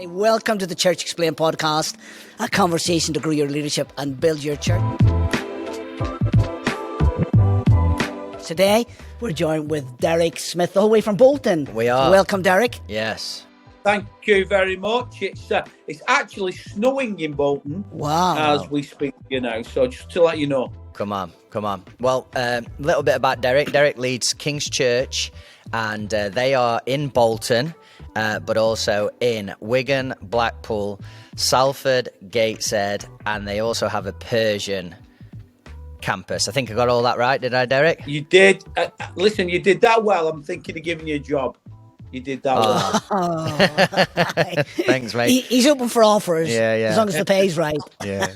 Hey, welcome to the Church Explained podcast, a conversation to grow your leadership and build your church. Today, we're joined with Derek Smith, the whole way from Bolton. We are. Welcome, Derek. Yes. Thank you very much. It's actually snowing in Bolton. Wow. As we speak, so just to let you know. Come on. Well, a little bit about Derek. Derek leads King's Church, and they are in Bolton, but also in Wigan, Blackpool, Salford, Gateshead, and they also have a Persian campus. I think I got all that right, did I, Derek? You did. Listen, you did that well. I'm thinking of giving you a job. You did that well. Oh. Thanks, mate. He's open for offers, Yeah. as long as the pay's right. Yeah.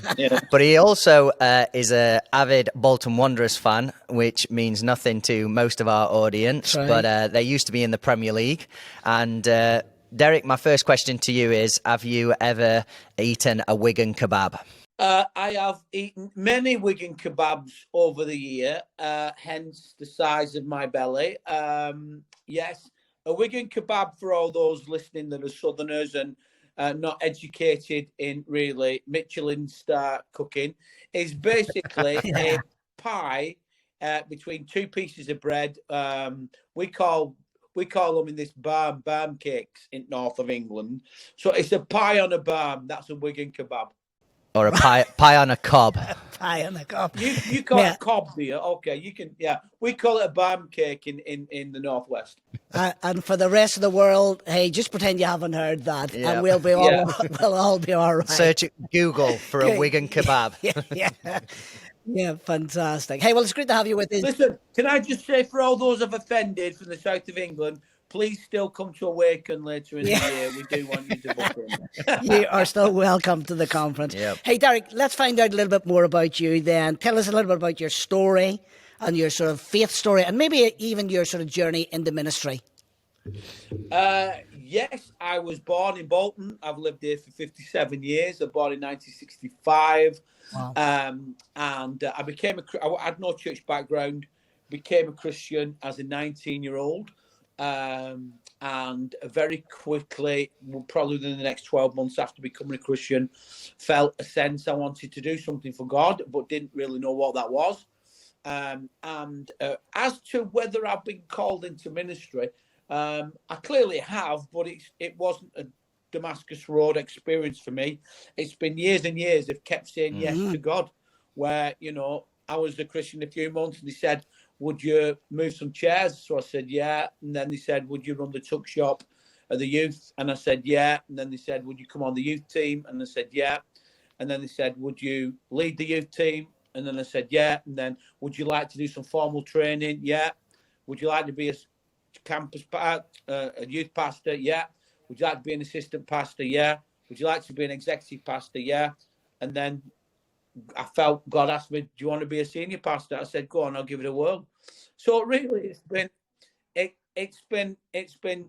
But he also is a avid Bolton Wanderers fan, which means nothing to most of our audience. Right. But they used to be in the Premier League. And Derek, my first question to you is, have you ever eaten a Wigan kebab? I have eaten many Wigan kebabs over the year, hence the size of my belly. Yes. A Wigan kebab, for all those listening that are Southerners and not educated in really Michelin star cooking, is basically a pie between two pieces of bread. We call them in this barm cakes in north of England. So it's a pie on a barm. That's a Wigan kebab. Or a pie on a cob. Pie on a cob. You call it cob, do you? Okay, you can. Yeah, we call it a barm cake in the northwest. And for the rest of the world, hey, just pretend you haven't heard that, and we'll all be all right. Search Google for a Wigan kebab. Yeah, fantastic. Hey, well, it's great to have you with us. Listen, can I just say, for all those I've offended from the south of England, please still come to Awaken later in the year. We do want you to book in. You are still welcome to the conference. Yep. Hey, Derek, let's find out a little bit more about you then. Tell us a little bit about your story and your sort of faith story, and maybe even your sort of journey into ministry. Yes, I was born in Bolton. I've lived here for 57 years. I was born in 1965. Wow. And I had no church background, became a Christian as a 19-year-old. And very quickly, probably within the next 12 months after becoming a Christian, felt a sense I wanted to do something for God, but didn't really know what that was. As to whether I've been called into ministry, I clearly have, but it wasn't a Damascus Road experience for me. It's been years and years of kept saying yes to God, where, I was a Christian a few months and they said, would you move some chairs? So I said, yeah. And then they said, would you run the tuck shop at the youth? And I said, yeah. And then they said, would you come on the youth team? And I said, yeah. And then they said, would you lead the youth team? And then I said, yeah. And then, would you like to do some formal training? Yeah. Would you like to be a campus a youth pastor? Yeah. Would you like to be an assistant pastor? Yeah. Would you like to be an executive pastor? Yeah. And then I felt God asked me, do you want to be a senior pastor? I said, go on, I'll give it a whirl. So really, it's been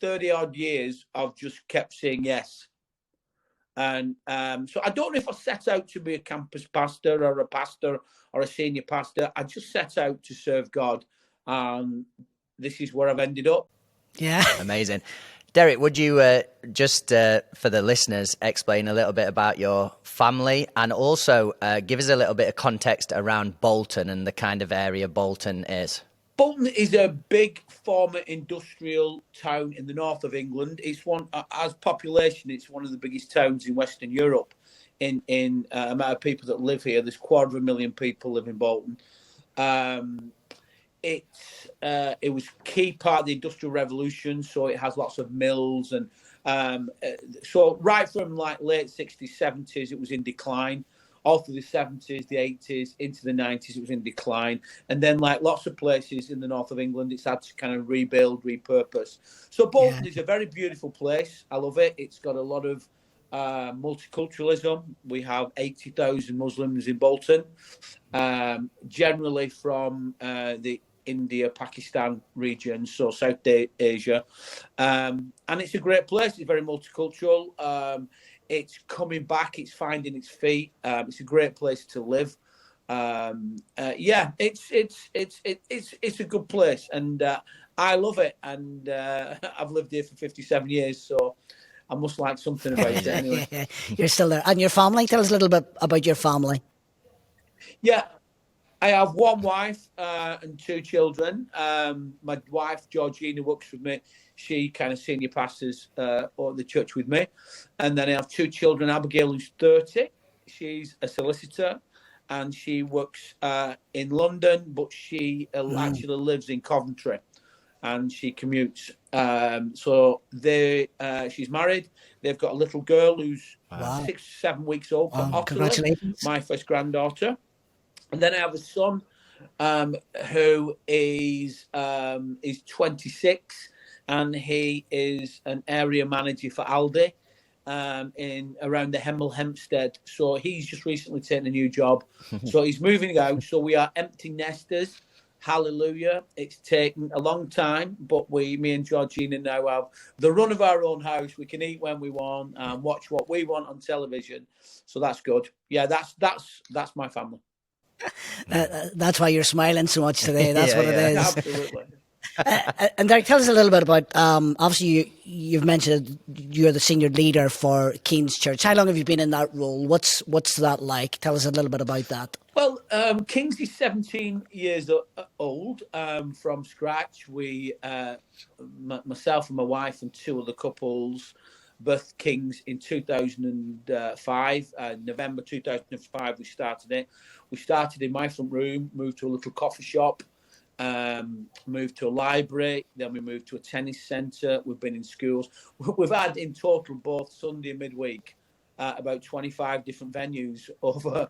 30 odd years I've just kept saying yes. And so I don't know if I set out to be a campus pastor or a senior pastor. I just set out to serve God, and this is where I've ended up. Yeah. Amazing. Derek, would you just, for the listeners, explain a little bit about your family and also give us a little bit of context around Bolton and the kind of area Bolton is? Bolton is a big former industrial town in the north of England. It's as population, it's one of the biggest towns in Western Europe. In amount of people that live here, there's 250,000 people live in Bolton. It was key part of the Industrial Revolution, so it has lots of mills, and so right from like late 60s, 70s, it was in decline. All through the 70s, the 80s, into the 90s, it was in decline. And then, like lots of places in the north of England, it's had to kind of rebuild, repurpose. So Bolton is a very beautiful place. I love it. It's got a lot of multiculturalism. We have 80,000 Muslims in Bolton, generally from the India, Pakistan region, so South Asia. And it's a great place. It's very multicultural. It's coming back. It's finding its feet. It's a great place to live. It's a good place, and I love it. And I've lived here for 57 years, so I must like something about it anyway. Yeah, you're still there. And your family? Tell us a little bit about your family. Yeah, I have one wife and two children. My wife, Georgina, works with me. She kind of senior pastors at the church with me. And then I have two children. Abigail, who's 30. She's a solicitor and she works in London, but she actually lives in Coventry and she commutes. So she's married. They've got a little girl who's 6, 7 weeks old. Wow. Congratulations. My first granddaughter. And then I have a son who is 26, and he is an area manager for Aldi in around the Hemel Hempstead. So he's just recently taken a new job. So he's moving out. So we are empty nesters. Hallelujah. It's taken a long time, but me and Georgina now have the run of our own house. We can eat when we want and watch what we want on television. So that's good. Yeah, that's my family. That's why you're smiling so much today. That's what it is. Absolutely. And Derek, tell us a little bit about, obviously you've mentioned you're the senior leader for King's Church. How long have you been in that role? What's that like? Tell us a little bit about that. Well, King's is 17 years old from scratch. We, myself and my wife and two other couples, birthed King's in 2005. November 2005, we started it. We started in my front room, moved to a little coffee shop, moved to a library, then we moved to a tennis centre. We've been in schools. We've had in total, both Sunday and midweek, about 25 different venues over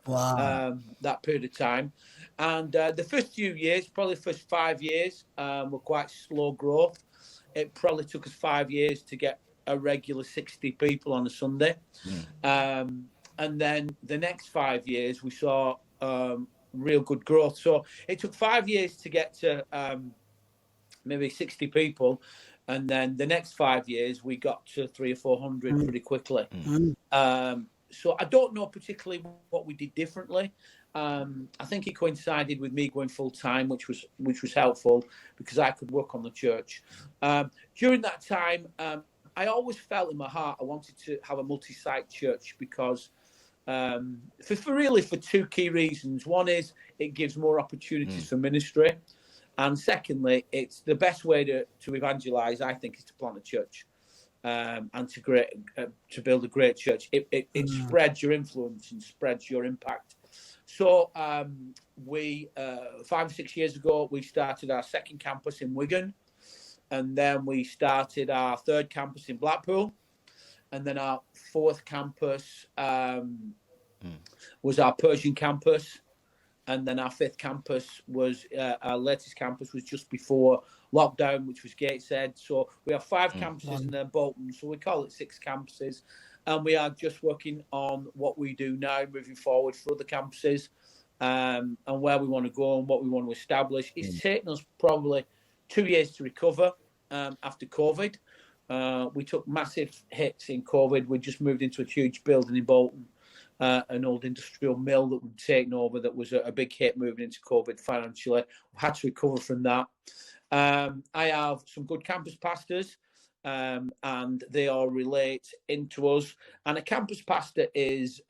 that period of time. And the first few years, probably the first 5 years, were quite slow growth. It probably took us 5 years to get a regular 60 people on a Sunday. And then the next 5 years, we saw real good growth. So it took 5 years to get to maybe 60 people. And then the next 5 years, we got to 300 or 400 pretty quickly. So I don't know particularly what we did differently. I think it coincided with me going full time, which was helpful because I could work on the church. During that time, I always felt in my heart I wanted to have a multi-site church because for two key reasons. One is it gives more opportunities for ministry. And secondly, it's the best way to evangelize, I think, is to plant a church and to build a great church. It spreads your influence and spreads your impact. So we 5 or 6 years ago, we started our second campus in Wigan. And then we started our third campus in Blackpool. And then our fourth campus was our Persian campus. And then our fifth campus was our latest campus was just before lockdown, which was Gateshead. So we have 5 campuses and then Bolton. So we call it 6 campuses. And we are just working on what we do now, moving forward for other campuses and where we want to go and what we want to establish. It's taken us probably 2 years to recover after COVID. We took massive hits in COVID. We just moved into a huge building in Bolton. An old industrial mill that we'd taken over that was a big hit moving into COVID financially. We had to recover from that. I have some good campus pastors and they all relate into us. And a campus pastor is,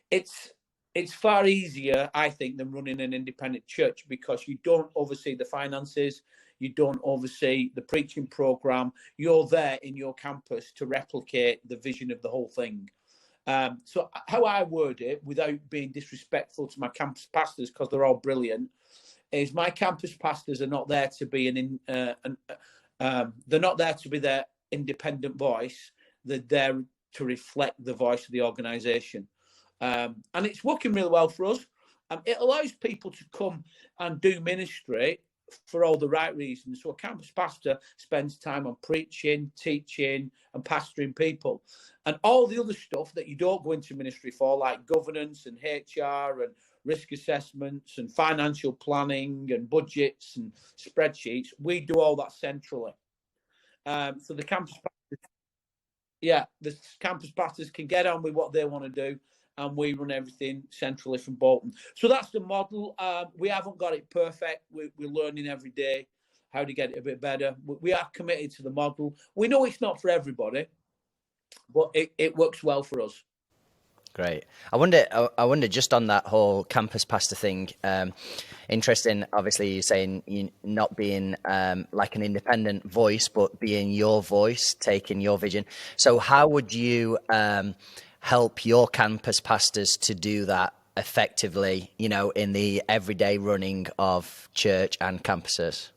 it's far easier, I think, than running an independent church because you don't oversee the finances. You don't oversee the preaching program. You're there in your campus to replicate the vision of the whole thing. So how I word it, without being disrespectful to my campus pastors, because they're all brilliant, is my campus pastors are not there to be they're not there to be their independent voice. They're there to reflect the voice of the organisation, and it's working really well for us. It allows people to come and do ministry for all the right reasons. So a campus pastor spends time on preaching, teaching, and pastoring people. And all the other stuff that you don't go into ministry for, like governance and HR and risk assessments and financial planning and budgets and spreadsheets, we do all that centrally. So the campus pastors can get on with what they want to do, and we run everything centrally from Bolton. So that's the model. We haven't got it perfect. We're learning every day how to get it a bit better. We are committed to the model. We know it's not for everybody. but it works well for us. Great. I wonder just on that whole campus pastor thing. Interesting. Obviously, you're saying you not being like an independent voice, but being your voice, taking your vision. So, how would you help your campus pastors to do that effectively? You know, in the everyday running of church and campuses.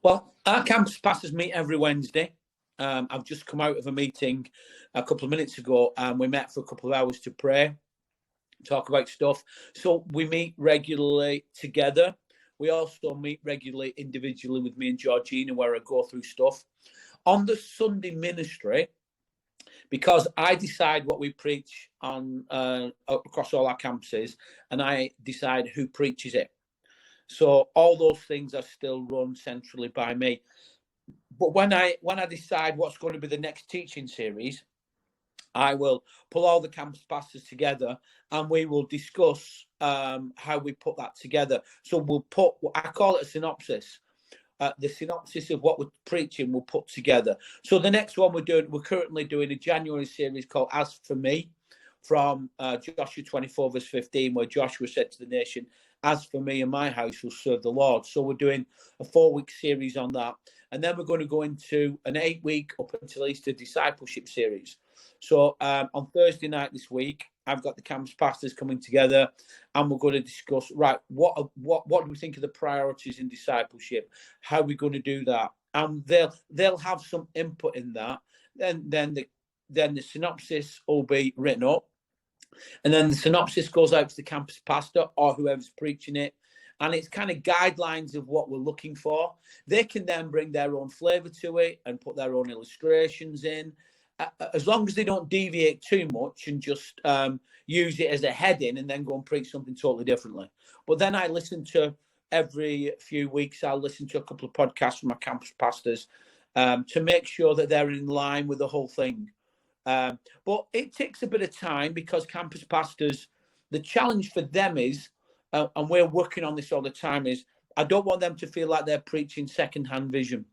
Well, our campus pastors meet every Wednesday. I've just come out of a meeting a couple of minutes ago, and we met for a couple of hours to pray, talk about stuff. So we meet regularly together. We also meet regularly individually with me and Georgina, where I go through stuff. On the Sunday ministry, because I decide what we preach on across all our campuses, and I decide who preaches it. So all those things are still run centrally by me. But when I decide what's going to be the next teaching series, I will pull all the campus pastors together and we will discuss how we put that together. So we'll put, I call it a synopsis. The synopsis of what we're preaching we'll put together. So the next one we're currently doing a January series called As For Me, from Joshua 24 verse 15, where Joshua said to the nation, "As for me and my house will serve the Lord." So we're doing a 4-week series on that. And then we're going to go into an 8-week up until Easter discipleship series. So on Thursday night this week, I've got the campus pastors coming together, and we're going to discuss, right, what do we think of the priorities in discipleship? How are we going to do that? And they'll have some input in that. Then the synopsis will be written up, and then the synopsis goes out to the campus pastor or whoever's preaching it. And it's kind of guidelines of what we're looking for. They can then bring their own flavour to it and put their own illustrations in, as long as they don't deviate too much and just use it as a heading and then go and preach something totally differently. But then I listen to, every few weeks, I'll listen to a couple of podcasts from my campus pastors to make sure that they're in line with the whole thing. But it takes a bit of time, because campus pastors, the challenge for them is, and we're working on this all the time, is I don't want them to feel like they're preaching secondhand vision,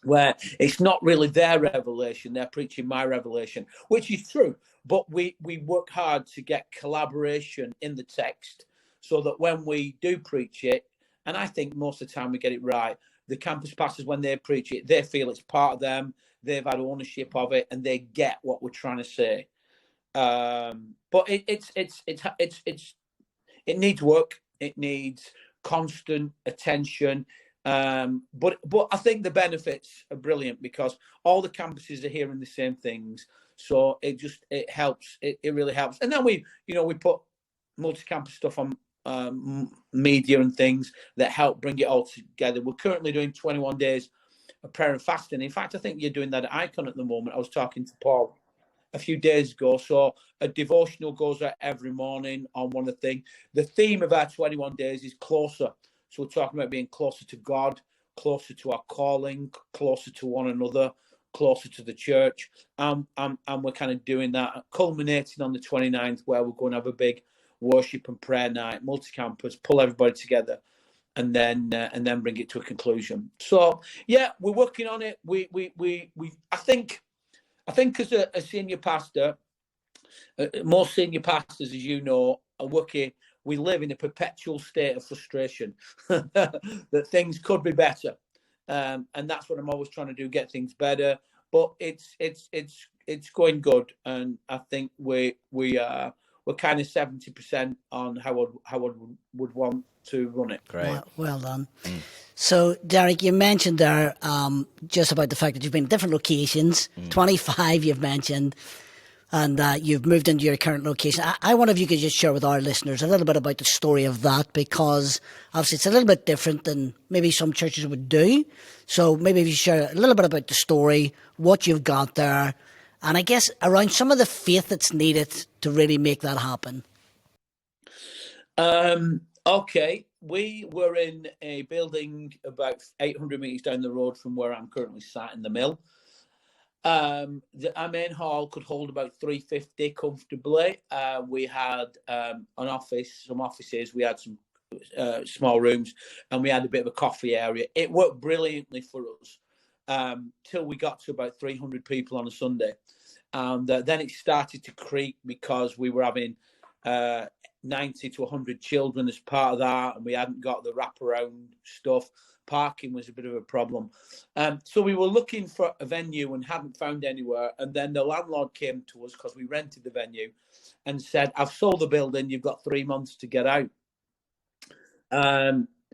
where it's not really their revelation, they're preaching my revelation, which is true. But we work hard to get collaboration in the text, so that when we do preach it, and I think most of the time we get it right, the campus pastors, when they preach it, they feel it's part of them, they've had ownership of it, and they get what we're trying to say. But it needs work. It needs constant attention. But I think the benefits are brilliant, because all the campuses are hearing the same things. So it helps. It really helps. And then we put multi-campus stuff on media and things that help bring it all together. We're currently doing 21 days of prayer and fasting. In fact, I think you're doing that at Icon at the moment. I was talking to Paul a few days ago. So a devotional goes out every morning on one of the things. The theme of our 21 days is closer. So we're talking about being closer to God, closer to our calling, closer to one another, closer to the church. And we're kind of doing that, culminating on the 29th, where we're going to have a big worship and prayer night, multi-campus, pull everybody together, and then bring it to a conclusion. So yeah, we're working on it. I think as a senior pastor, most senior pastors, as you know, are working. We live in a perpetual state of frustration that things could be better, and that's what I'm always trying to do: get things better. But it's going good, and I think we're kind of 70% on how I would want to run it. Great. Well done. So, Derek, you mentioned there just about the fact that you've been in different locations. 25 you've mentioned, and you've moved into your current location. I wonder if you could just share with our listeners a little bit about the story of that, because obviously it's a little bit different than maybe some churches would do. So maybe if you share a little bit about the story, what you've got there, and I guess around some of the faith that's needed to really make that happen. Okay. We were in a building about 800 metres down the road from where I'm currently sat in the mill. Our main hall could hold about 350 comfortably. We had some offices, we had some small rooms, and we had a bit of a coffee area. It worked brilliantly for us. till we got to about 300 people on a Sunday. And then it started to creak because we were having 90 to 100 children as part of that, and we hadn't got the wraparound stuff. Parking was a bit of a problem. So we were looking for a venue and hadn't found anywhere. And then the landlord came to us, because we rented the venue, and said, I've sold the building, you've got 3 months to get out.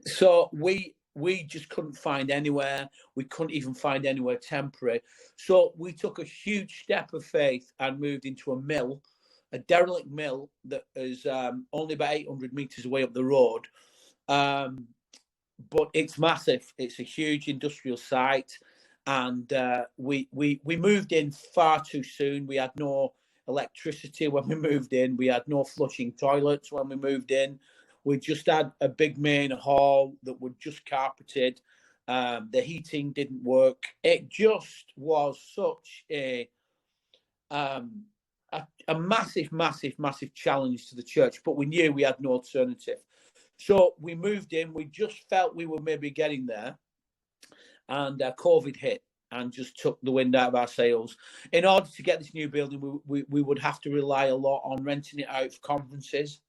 So we just couldn't find anywhere. We couldn't even find anywhere temporary. So we took a huge step of faith and moved into a mill, a derelict mill that is only about 800 meters away up the road. But it's massive. It's a huge industrial site. And we moved in far too soon. We had no electricity when we moved in. We had no flushing toilets when we moved in. We just had a big main hall that was just carpeted. The heating didn't work. It just was such a massive, massive, massive challenge to the church. But we knew we had no alternative. So we moved in. We just felt we were maybe getting there. And COVID hit and just took the wind out of our sails. In order to get this new building, we would have to rely a lot on renting it out for conferences.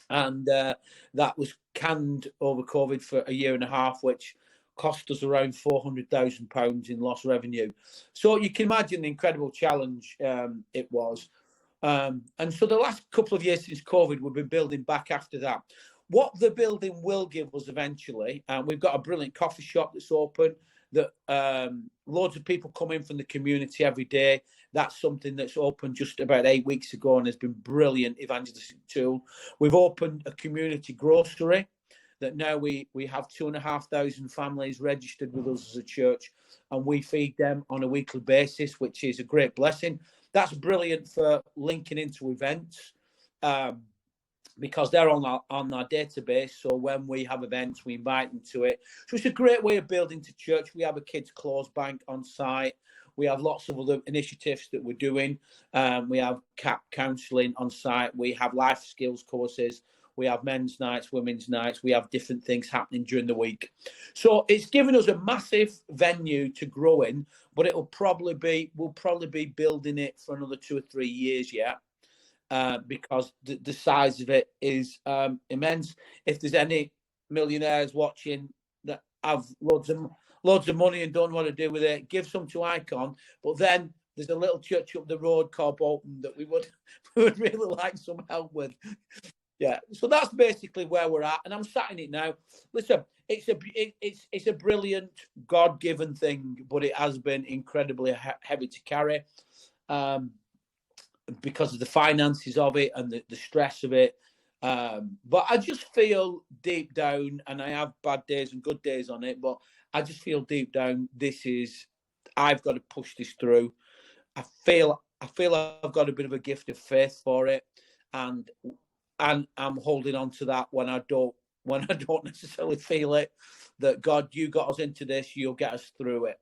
And that was canned over COVID for a year and a half, which cost us around £400,000 in lost revenue. So you can imagine the incredible challenge it was. And so the last couple of years since COVID, we've been building back after that. What the building will give us eventually, we've got a brilliant coffee shop that's open, that loads of people come in from the community every day. That's something that's opened just about 8 weeks ago and has been brilliant evangelistic tool. We've opened a community grocery that now we have 2,500 families registered with us as a church, and we feed them on a weekly basis, which is a great blessing. That's brilliant for linking into events. Because they're on our database. So when we have events, we invite them to it. So it's a great way of building to church. We have a kids' clothes bank on site. We have lots of other initiatives that we're doing. We have CAP counselling on site. We have life skills courses. We have men's nights, women's nights. We have different things happening during the week. So it's given us a massive venue to grow in, but we'll probably be building it for another 2 or 3 years yet. Because the size of it is immense. If there's any millionaires watching that have loads of money and don't know what to do with it, give some to Icon. But then there's a little church up the road called Bolton that we would really like some help with. Yeah, so that's basically where we're at, and I'm sat in it now. Listen, it's a brilliant God-given thing, but it has been incredibly heavy to carry. Because of the finances of it and the stress of it. But I just feel deep down, and I have bad days and good days on it, but I just feel deep down, I've got to push this through. I feel I've got a bit of a gift of faith for it. And I'm holding on to that when I don't necessarily feel it, that God, you got us into this, you'll get us through it.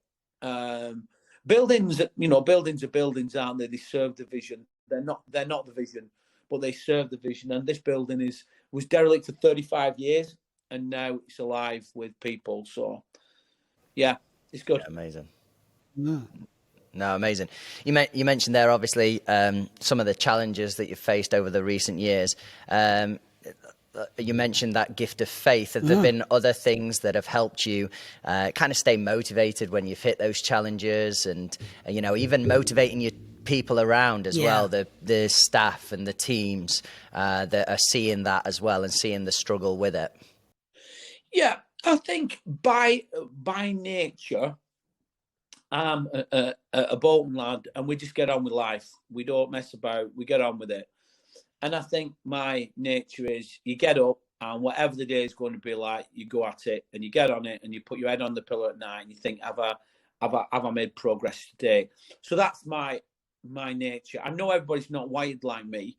Buildings are buildings, aren't they? They serve the vision. They're not the vision, but they serve the vision. And this building was derelict for 35 years, and now it's alive with people. So, yeah, it's good. Yeah, amazing. Mm. No, amazing. You mentioned there, obviously, some of the challenges that you've faced over the recent years. You mentioned that gift of faith. Have there been other things that have helped you kind of stay motivated when you've hit those challenges, and even motivating your people around as well, the staff and the teams that are seeing that as well and seeing the struggle with it? Yeah, I think by nature, I'm a Bolton lad, and we just get on with life. We don't mess about. We get on with it. And I think my nature is you get up, and whatever the day is going to be like, you go at it and you get on it, and you put your head on the pillow at night and you think, have I made progress today? So that's my nature. I know everybody's not wired like me.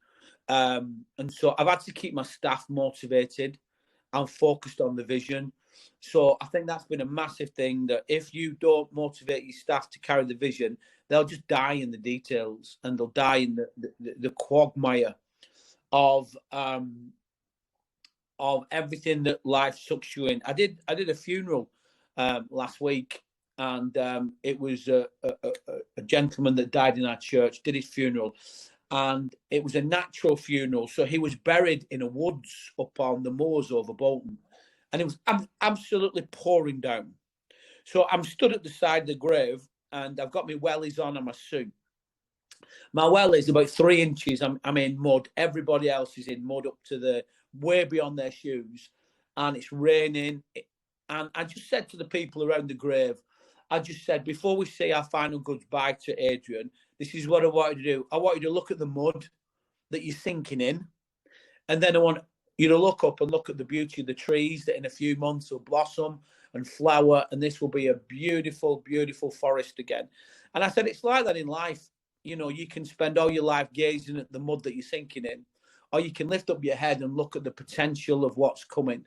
And so I've had to keep my staff motivated and focused on the vision. So I think that's been a massive thing, that if you don't motivate your staff to carry the vision, they'll just die in the details, and they'll die in the quagmire of everything that life sucks you in. I did a funeral last week, and it was a gentleman that died in our church, did his funeral, and it was a natural funeral. So he was buried in a woods up on the moors over Bolton, and it was absolutely pouring down. So I'm stood at the side of the grave, and I've got my wellies on and my suit. My well is about 3 inches. I'm in mud. Everybody else is in mud up to the way beyond their shoes, and it's raining. And I just said to the people around the grave, I just said, before we say our final goodbye to Adrian, this is what I want you to do. I want you to look at the mud that you're sinking in, and then I want you to look up and look at the beauty of the trees that in a few months will blossom and flower, and this will be a beautiful, beautiful forest again. And I said, it's like that in life. You know, you can spend all your life gazing at the mud that you're sinking in, or you can lift up your head and look at the potential of what's coming.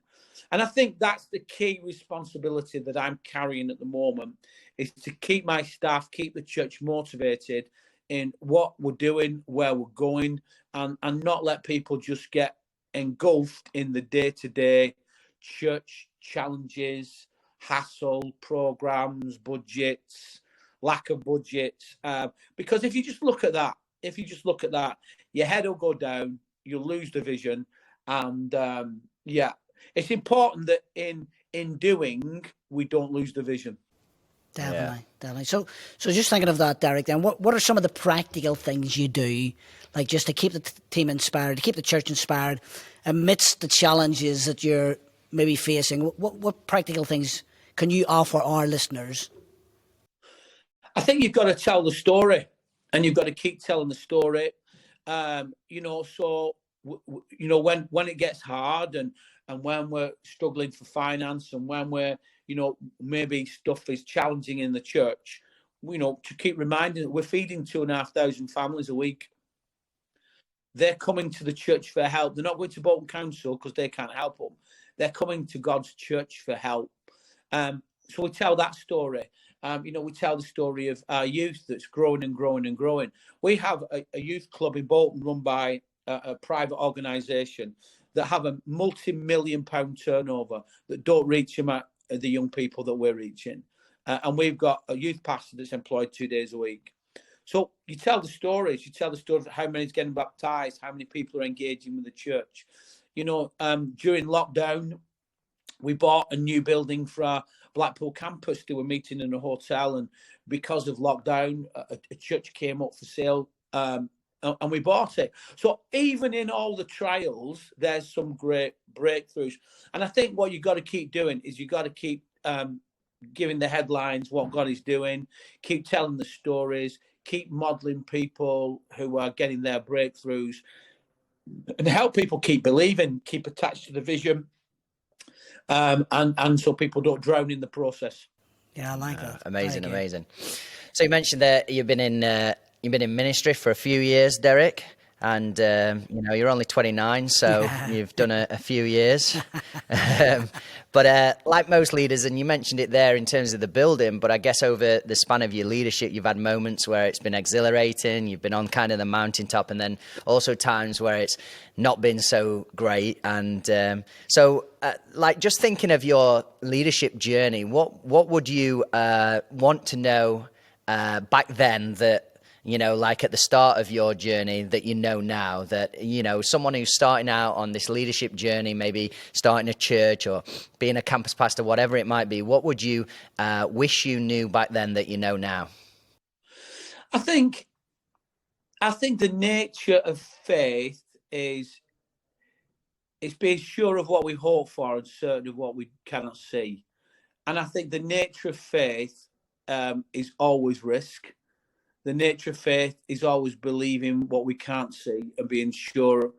And I think that's the key responsibility that I'm carrying at the moment, is to keep my staff, keep the church motivated in what we're doing, where we're going, and not let people just get engulfed in the day-to-day church challenges, hassle, programs, budgets, lack of budgets. Because if you just look at that, your head will go down, you'll lose the vision. And it's important that in doing, we don't lose the vision. Definitely. So just thinking of that, Derek, then what are some of the practical things you do, like just to keep the team inspired, to keep the church inspired amidst the challenges that you're maybe facing? What practical things can you offer our listeners? I think you've got to tell the story, and you've got to keep telling the story. When it gets hard, and when we're struggling for finance, and when we're, maybe stuff is challenging in the church, to keep reminding that we're feeding 2,500 families a week. They're coming to the church for help. They're not going to Bolton Council because they can't help them. They're coming to God's church for help. So we tell that story. We tell the story of our youth that's growing and growing and growing. We have a youth club in Bolton run by a private organisation that have a multi-million-pound turnover that don't reach them at the young people that we're reaching. And we've got a youth pastor that's employed 2 days a week. So you tell the stories. You tell the stories of how many's getting baptised, how many people are engaging with the church. During lockdown, we bought a new building for our Blackpool campus. They were meeting in a hotel, and because of lockdown, a church came up for sale, and we bought it. So even in all the trials, there's some great breakthroughs. And I think what you've got to keep doing is you've got to keep giving the headlines, what God is doing, keep telling the stories, keep modelling people who are getting their breakthroughs, and help people keep believing, keep attached to the vision. And so people don't drown in the process. Yeah, I like that. Amazing. So you mentioned that you've been in ministry for a few years, Derek, and you're only 29, so you've done a few years. But like most leaders, and you mentioned it there in terms of the building, but I guess over the span of your leadership, you've had moments where it's been exhilarating, you've been on kind of the mountaintop, and then also times where it's not been so great. And just thinking of your leadership journey, what would you want to know back then that, like at the start of your journey that now, that, someone who's starting out on this leadership journey, maybe starting a church or being a campus pastor, whatever it might be, what would you wish you knew back then that you know now? I think the nature of faith is being sure of what we hope for and certain of what we cannot see. And I think the nature of faith is always risk. The nature of faith is always believing what we can't see and being sure,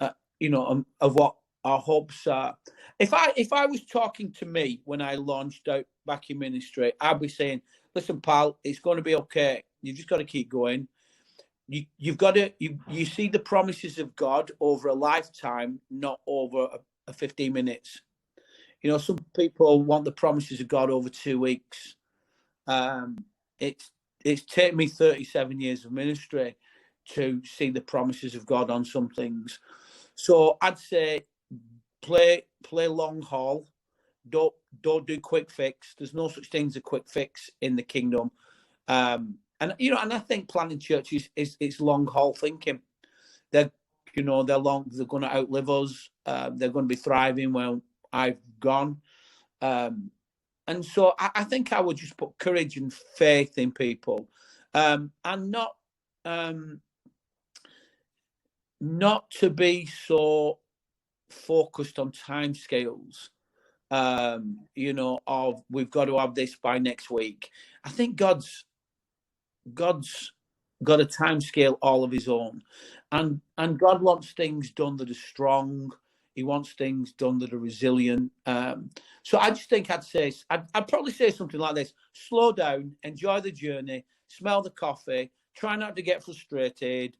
of what our hopes are. If I was talking to me when I launched out back in ministry, I'd be saying, "Listen, pal, it's going to be okay. You've just got to keep going. You've got to you see the promises of God over a lifetime, not over a 15 minutes. Some people want the promises of God over 2 weeks. It's taken me 37 years of ministry to see the promises of God on some things. So I'd say play long haul. Don't don't do quick fix. There's no such thing as a quick fix in the kingdom. And I think planting churches is it's long haul thinking. They're they're going to outlive us. They're going to be thriving when I've gone. And so I think I would just put courage and faith in people, and not to be so focused on timescales. Of we've got to have this by next week. I think God's got a time scale all of his own, and God wants things done that are strong. He wants things done that are resilient. So I just think I'd probably say something like this: slow down, enjoy the journey, smell the coffee, try not to get frustrated.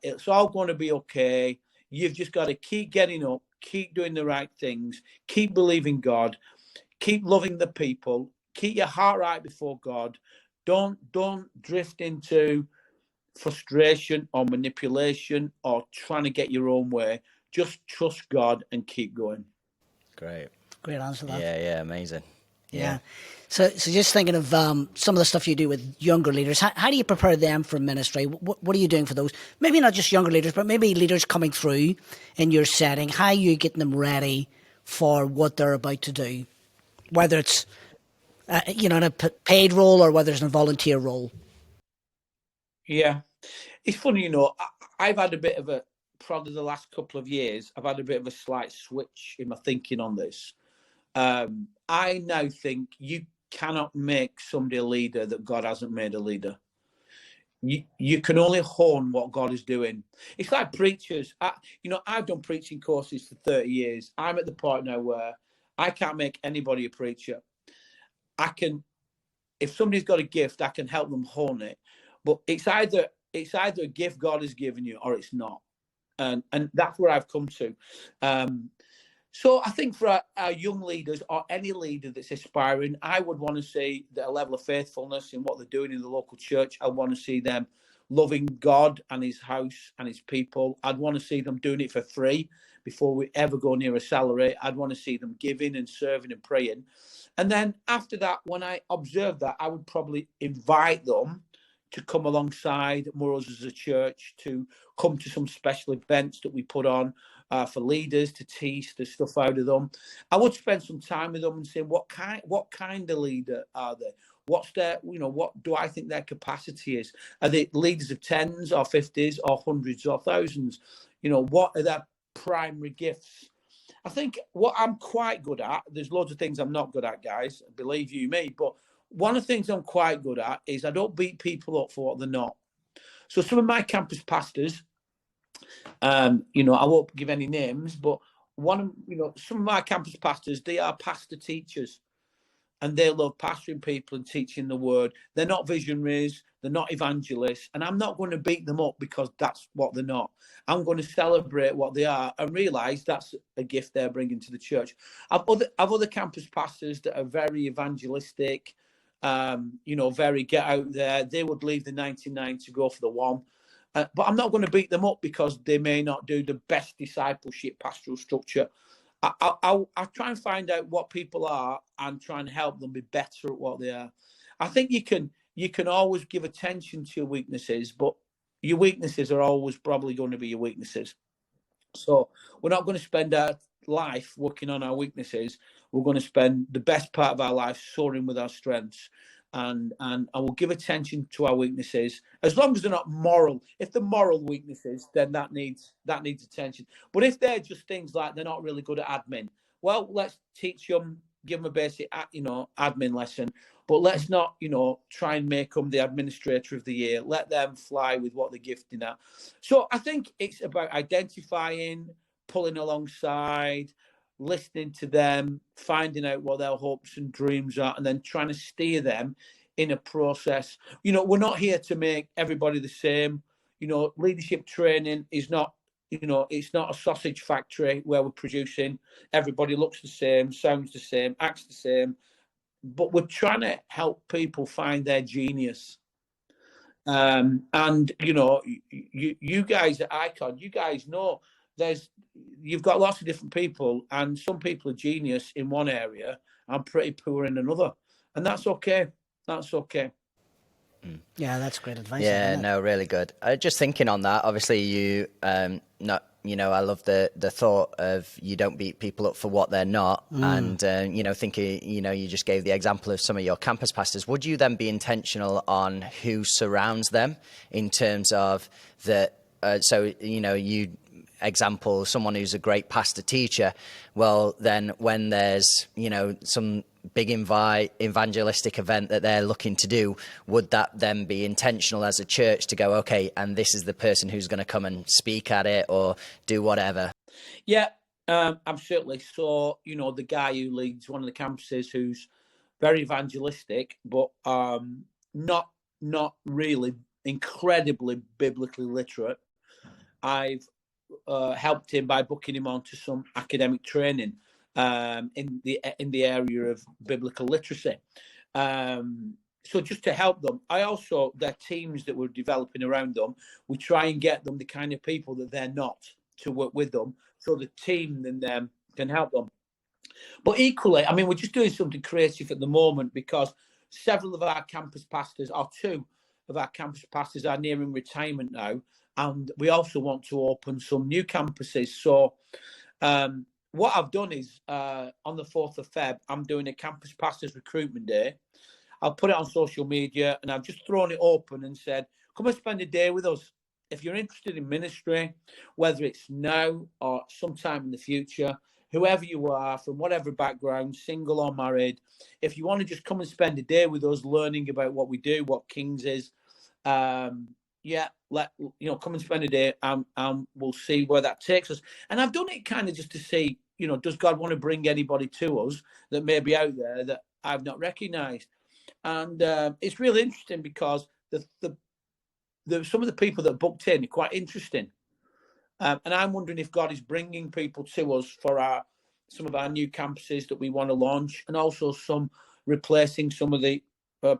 It's all going to be okay. You've just got to keep getting up, keep doing the right things, keep believing God, keep loving the people, keep your heart right before God. Don't drift into frustration or manipulation or trying to get your own way. Just trust God and keep going. Great answer to that. Yeah, amazing. Yeah. So just thinking of some of the stuff you do with younger leaders, how do you prepare them for ministry? What are you doing for those? Maybe not just younger leaders, but maybe leaders coming through in your setting. How are you getting them ready for what they're about to do? Whether it's, in a paid role or whether it's in a volunteer role. Yeah. It's funny, I've had a bit of probably the last couple of years, I've had a bit of a slight switch in my thinking on this. I now think you cannot make somebody a leader that God hasn't made a leader. You can only hone what God is doing. It's like preachers. I've done preaching courses for 30 years. I'm at the point now where I can't make anybody a preacher. If somebody's got a gift, I can help them hone it. But it's either a gift God has given you or it's not. And that's where I've come to. So I think for our young leaders or any leader that's aspiring, I would want to see a level of faithfulness in what they're doing in the local church. I want to see them loving God and his house and his people. I'd want to see them doing it for free before we ever go near a salary. I'd want to see them giving and serving and praying. And then after that, when I observe that, I would probably invite them to come alongside us as a church, to come to some special events that we put on for leaders, to teach the stuff out of them. I would spend some time with them and say, what kind of leader are they? What's their, what do I think their capacity is? Are they leaders of 10s or 50s or hundreds or thousands? What are their primary gifts? I think what I'm quite good at, there's loads of things I'm not good at, guys, believe you me, but one of the things I'm quite good at is I don't beat people up for what they're not. So some of my campus pastors, I won't give any names, but some of my campus pastors, they are pastor teachers, and they love pastoring people and teaching the word. They're not visionaries, they're not evangelists, and I'm not going to beat them up because that's what they're not. I'm going to celebrate what they are and realise that's a gift they're bringing to the church. I've other campus pastors that are very evangelistic, very get out there. They would leave the 99 to go for the one. But I'm not going to beat them up because they may not do the best discipleship pastoral structure. I'll try and find out what people are and try and help them be better at what they are. I think you can always give attention to your weaknesses, but your weaknesses are always probably going to be your weaknesses. So we're not going to spend our life working on our weaknesses. We're going to spend the best part of our life soaring with our strengths. And I will give attention to our weaknesses as long as they're not moral. If they're moral weaknesses, then that needs attention. But if they're just things like they're not really good at admin, well, let's teach them, give them a basic, admin lesson. But let's not, try and make them the administrator of the year. Let them fly with what they're gifting at. So I think it's about identifying, pulling alongside, listening to them, finding out what their hopes and dreams are, and then trying to steer them in a process. We're not here to make everybody the same. Leadership training is not, it's not a sausage factory where we're producing everybody looks the same, sounds the same, acts the same, but we're trying to help people find their genius. And you guys at Icon, you guys know you've got lots of different people, and some people are genius in one area I'm pretty poor in another, and that's okay. That's okay. Yeah, that's great advice. Yeah, isn't it? no, really good. Just thinking on that, obviously you not I love the thought of you don't beat people up for what they're not, and thinking you just gave the example of some of your campus pastors. Would you then be intentional on who surrounds them in terms of the you example someone who's a great pastor teacher? Well, then when there's some big evangelistic event that they're looking to do, would that then be intentional as a church to go, okay, and this is the person who's going to come and speak at it or do whatever? Yeah, absolutely. So the guy who leads one of the campuses, who's very evangelistic, but not really incredibly biblically literate. I've helped him by booking him onto some academic training in the area of biblical literacy. So just to help them, their teams that we're developing around them, we try and get them the kind of people that they're not to work with them, so the team and them can help them. But equally, I mean, we're just doing something creative at the moment because several of our campus pastors, or two of our campus pastors, are nearing retirement now. And we also want to open some new campuses. So what I've done is on the 4th of Feb, I'm doing a campus pastors recruitment day. I'll put it on social media and I've just thrown it open and said, come and spend a day with us. If you're interested in ministry, whether it's now or sometime in the future, whoever you are, from whatever background, single or married, if you want to just come and spend a day with us learning about what we do, what Kings is, come and spend a day and we'll see where that takes us. And I've done it kind of just to see, does God want to bring anybody to us that may be out there that I've not recognized? And it's really interesting because some of the people that booked in are quite interesting. And I'm wondering if God is bringing people to us for some of our new campuses that we want to launch, and also some replacing some of the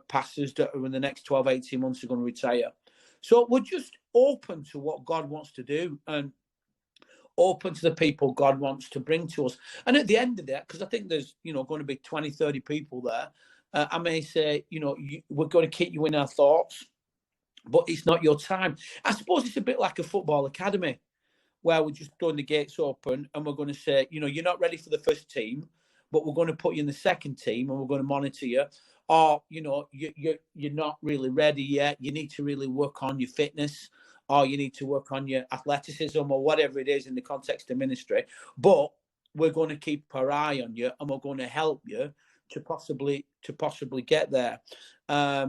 pastors that are in the next 12, 18 months are going to retire. So we're just open to what God wants to do and open to the people God wants to bring to us. And at the end of that, because I think there's, going to be 20, 30 people there, I may say, we're going to keep you in our thoughts, but it's not your time. I suppose it's a bit like a football academy where we're just throwing the gates open and we're going to say, you're not ready for the first team, but we're going to put you in the second team and we're going to monitor you. Or, you're not really ready yet. You need to really work on your fitness, or you need to work on your athleticism, or whatever it is in the context of ministry. But we're going to keep our eye on you and we're going to help you to possibly get there. So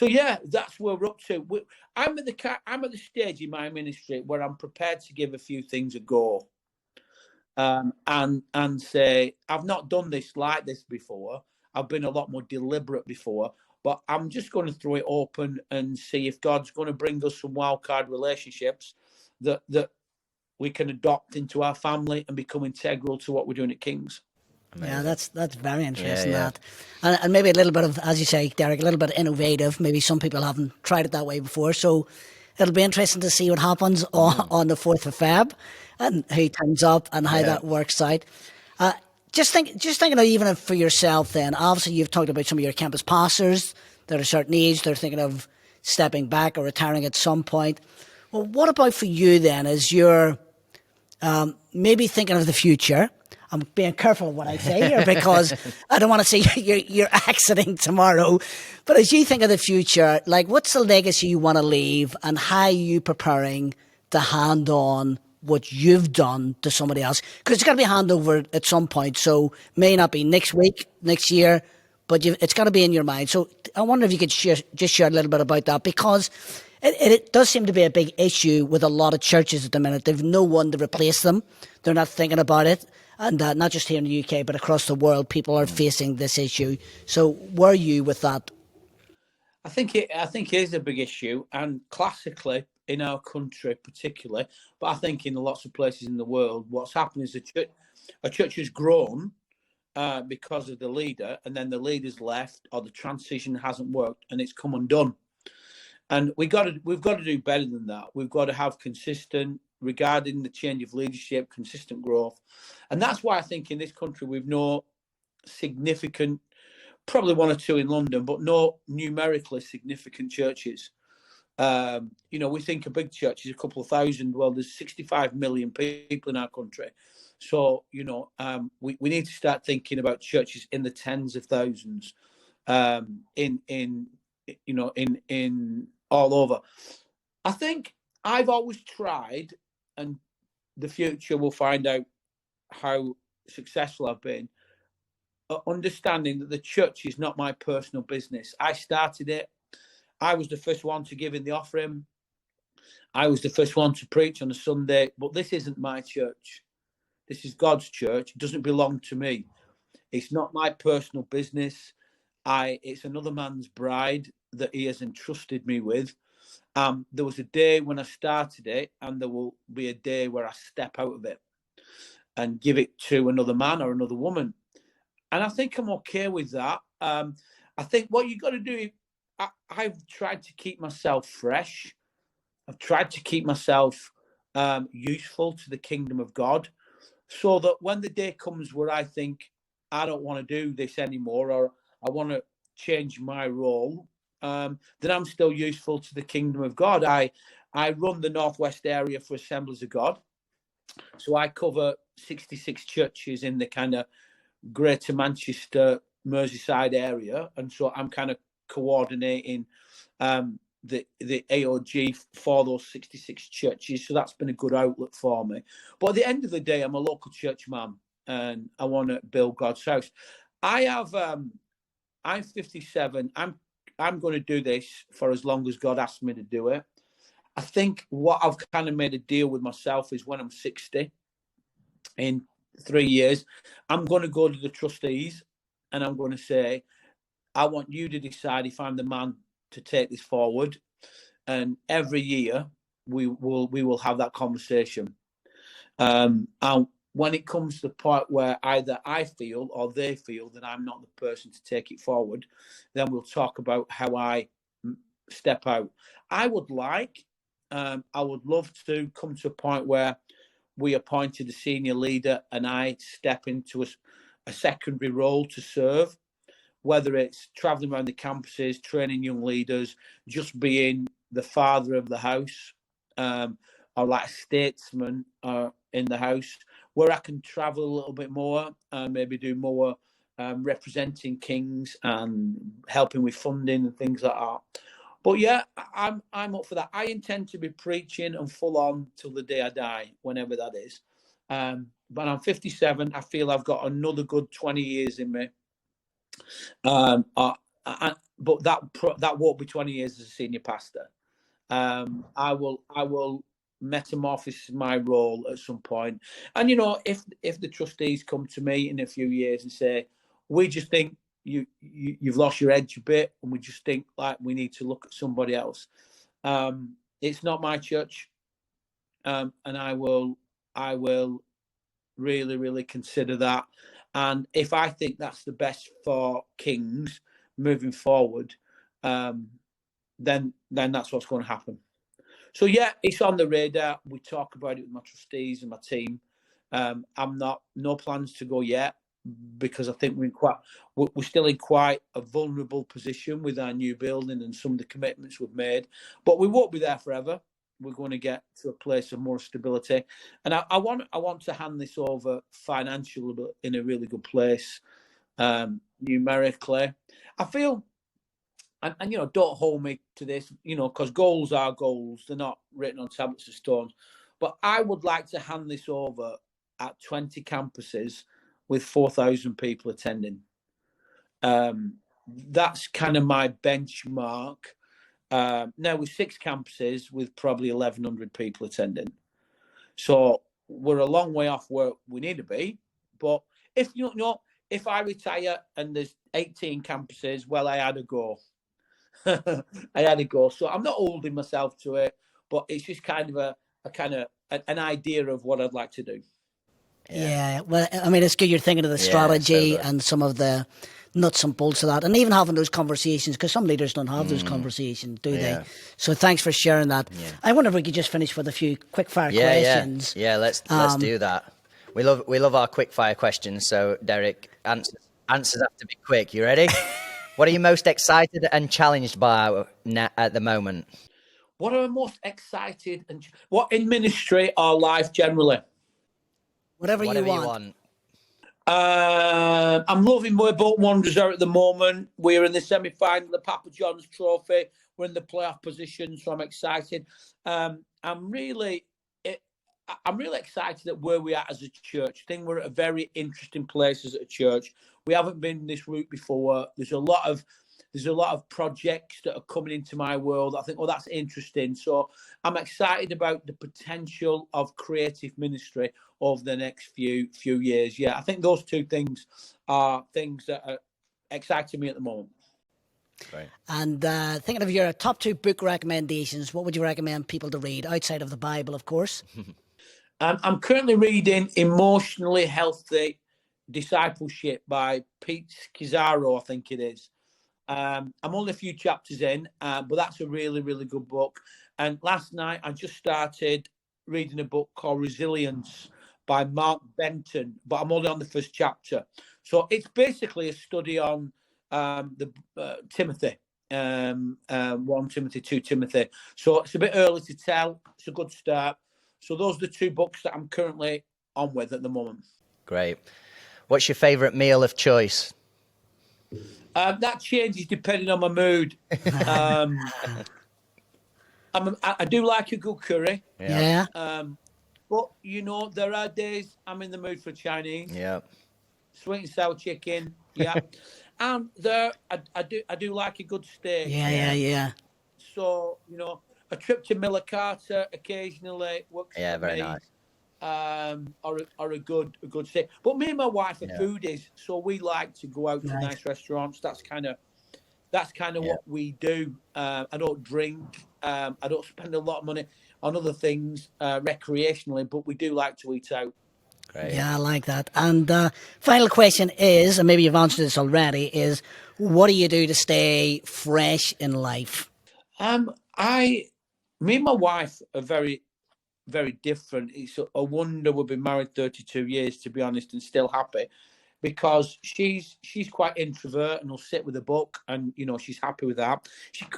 yeah, that's where we're up to. I'm at the stage in my ministry where I'm prepared to give a few things a go, and say I've not done this like this before. I've been a lot more deliberate before, but I'm just going to throw it open and see if God's going to bring us some wildcard relationships that we can adopt into our family and become integral to what we're doing at Kings. Amazing. Yeah, that's very interesting. Yeah. That, and maybe a little bit of, as you say, Derek, a little bit innovative. Maybe some people haven't tried it that way before. So it'll be interesting to see what happens on the 4th of Feb and who turns up and how that works out. Just thinking of even for yourself. Then, obviously, you've talked about some of your campus pastors that are a certain age. They're thinking of stepping back or retiring at some point. Well, what about for you then? As you're maybe thinking of the future. I'm being careful of what I say here because I don't want to say you're exiting tomorrow. But as you think of the future, like what's the legacy you want to leave and how are you preparing to hand on what you've done to somebody else? Because it's got to be a handover at some point. So may not be next week, next year, but it's got to be in your mind. So I wonder if you could share a little bit about that, because it does seem to be a big issue with a lot of churches at the minute. They've no one to replace them. They're not thinking about it. And not just here in the UK, but across the world, people are facing this issue. So where are you with that? I think it is a big issue, and classically in our country particularly, but I think in lots of places in the world, what's happened is a church has grown because of the leader, and then the leader's left or the transition hasn't worked and it's come undone. And we've got to do better than that. We've got to have consistent, regarding the change of leadership, consistent growth. And that's why I think in this country we've no significant, probably one or two in London, but no numerically significant churches. We think a big church is a couple of thousand. Well, there's 65 million people in our country. So, we need to start thinking about churches in the tens of thousands, in all over. I think I've always tried, and the future will find out how successful I've been, understanding that the church is not my personal business. I started it. I was the first one to give in the offering. I was the first one to preach on a Sunday, but this isn't my church. This is God's church. It doesn't belong to me. It's not my personal business. It's another man's bride that he has entrusted me with. There was a day when I started it, and there will be a day where I step out of it and give it to another man or another woman. And I think I'm okay with that. I think what you got to do, I've tried to keep myself fresh. I've tried to keep myself useful to the kingdom of God, so that when the day comes where I think I don't want to do this anymore, or I want to change my role, then I'm still useful to the kingdom of God. I run the Northwest area for Assemblies of God. So I cover 66 churches in the kind of Greater Manchester, Merseyside area. And so I'm kind of coordinating the AOG for those 66 churches. So that's been a good outlet for me. But at the end of the day, I'm a local church man, and I want to build God's house. I'm 57. I'm going to do this for as long as God asks me to do it. I think what I've kind of made a deal with myself is when I'm 60, in 3 years, I'm going to go to the trustees and I'm going to say, I want you to decide if I'm the man to take this forward. And every year we will have that conversation. And when it comes to the point where either I feel or they feel that I'm not the person to take it forward, then we'll talk about how I step out. I would love to come to a point where we appointed a senior leader and I step into a secondary role to serve, whether it's traveling around the campuses, training young leaders, just being the father of the house, or like a statesman in the house, where I can travel a little bit more, maybe do more representing Kings and helping with funding and things like that. But yeah, I'm up for that. I intend to be preaching and full on till the day I die, whenever that is. But I'm 57. I feel I've got another good 20 years in me. But that won't be 20 years as a senior pastor. I will metamorphose my role at some point. And if the trustees come to me in a few years and say, we just think you've lost your edge a bit, and we just think like we need to look at somebody else. It's not my church, and I will really, really consider that. And if I think that's the best for Kings moving forward, then that's what's going to happen. So yeah, it's on the radar. We talk about it with my trustees and my team. No plans to go yet, because I think we're still in quite a vulnerable position with our new building and some of the commitments we've made. But we won't be there forever. We're going to get to a place of more stability, and I want to hand this over financially, but in a really good place, numerically. I feel, and don't hold me to this, because goals are goals; they're not written on tablets of stone. But I would like to hand this over at 20 campuses with 4,000 people attending. That's kind of my benchmark. Now with 6 campuses with probably 1,100 people attending. So we're a long way off where we need to be. But if I retire and there's 18 campuses, well, I had a go. So I'm not holding myself to it, but it's just kind of an idea of what I'd like to do. Yeah, well, I mean, it's good you're thinking of the strategy and some of the nuts and bolts of that, and even having those conversations, because some leaders don't have those conversations, do they? So thanks for sharing that. Yeah. I wonder if we could just finish with a few quick fire questions. Yeah, let's do that. We love our quick fire questions. So Derek, answer. Answers have to be quick. You ready? What are you most excited and challenged by at the moment? What am I most excited and what in ministry or life generally? Whatever you Whatever you want. want. I'm loving where Bolton Wanderers are at the moment. We're in the semi-final of the Papa John's Trophy. We're in the playoff position, so I'm excited. I'm really excited at where we are as a church. I think we're at a very interesting place as a church. We haven't been this route before. There's a lot of projects that are coming into my world. I think, that's interesting. So I'm excited about the potential of creative ministry over the next few years. Yeah, I think those two things are things that are exciting me at the moment. Right. And thinking of your top 2 book recommendations, what would you recommend people to read outside of the Bible, of course? I'm currently reading Emotionally Healthy Discipleship by Pete Scazzaro, I think it is. I'm only a few chapters in, but that's a really, really good book. And last night I just started reading a book called Resilience by Mark Benton, but I'm only on the first chapter. So it's basically a study on Timothy, 1 Timothy, 2 Timothy. So it's a bit early to tell. It's a good start. So those are the 2 books that I'm currently on with at the moment. Great. What's your favourite meal of choice? That changes depending on my mood. I do like a good curry. Yeah. But, there are days I'm in the mood for Chinese. Yeah. Sweet and sour chicken. Yeah. And I do like a good steak. Yeah. So, a trip to Miller Carter occasionally works for me. Very nice. Or a good steak. But me and my wife are foodies, so we like to go out to nice restaurants. That's kind of what we do. I don't drink. I don't spend a lot of money on other things recreationally, but we do like to eat out. Great. Yeah, I like that. And final question is, and maybe you've answered this already, is what do you do to stay fresh in life? Me and my wife are very, very different. It's a wonder we've been married 32 years, to be honest, and still happy, because she's quite introvert and will sit with a book, and she's happy with that.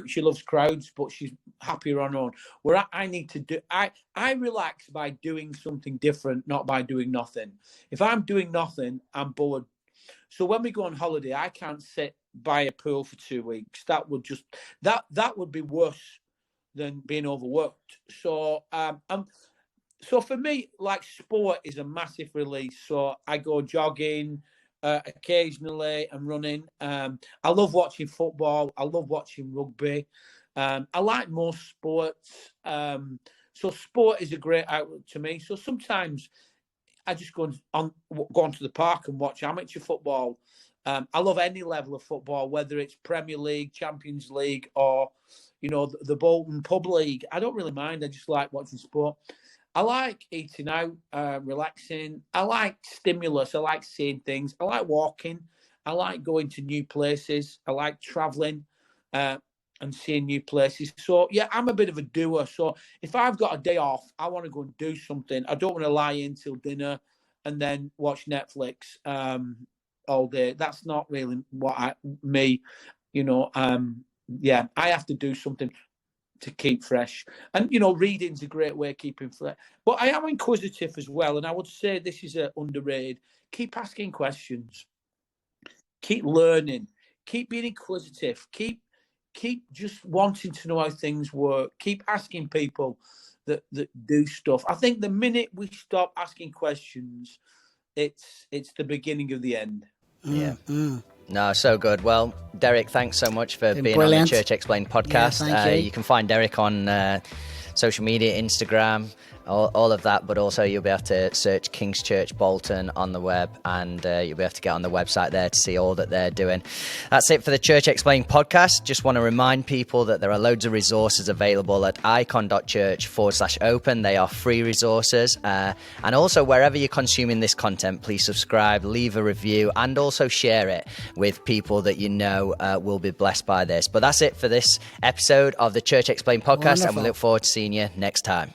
She loves crowds, but she's happier on her own. Where I need to do, I relax by doing something different, not by doing nothing. If I'm doing nothing, I'm bored. So when we go on holiday, I can't sit by a pool for 2 weeks. That would be worse than being overworked. So so for me, like, sport is a massive release. So I go jogging occasionally and running. I love watching football. I love watching rugby. I like most sports. So sport is a great outlet to me. So sometimes I just go onto the park and watch amateur football. I love any level of football, whether it's Premier League, Champions League, or the Bolton Pub League. I don't really mind. I just like watching sport. I like eating out, relaxing. I like stimulus. I like seeing things. I like walking. I like going to new places. I like traveling and seeing new places. So, yeah, I'm a bit of a doer. So if I've got a day off, I want to go and do something. I don't want to lie in till dinner and then watch Netflix all day. That's not really I have to do something to keep fresh. And, reading's a great way of keeping fresh. But I am inquisitive as well. And I would say this is underrated. Keep asking questions. Keep learning. Keep being inquisitive. Keep just wanting to know how things work. Keep asking people that do stuff. I think the minute we stop asking questions, it's the beginning of the end. Yeah. No, so good. Well, Derek, thanks so much for being brilliant on the Church Explained podcast. Yeah, thank you. You can find Derek on social media, Instagram, all of that, but also you'll be able to search King's Church Bolton on the web, and you'll be able to get on the website there to see all that they're doing. That's it for the Church Explained podcast. Just want to remind people that there are loads of resources available at icon.church/open. They are free resources. And also, wherever you're consuming this content, please subscribe, leave a review, and also share it with people that you know will be blessed by this. But that's it for this episode of the Church Explained podcast, and we look forward to seeing you next time.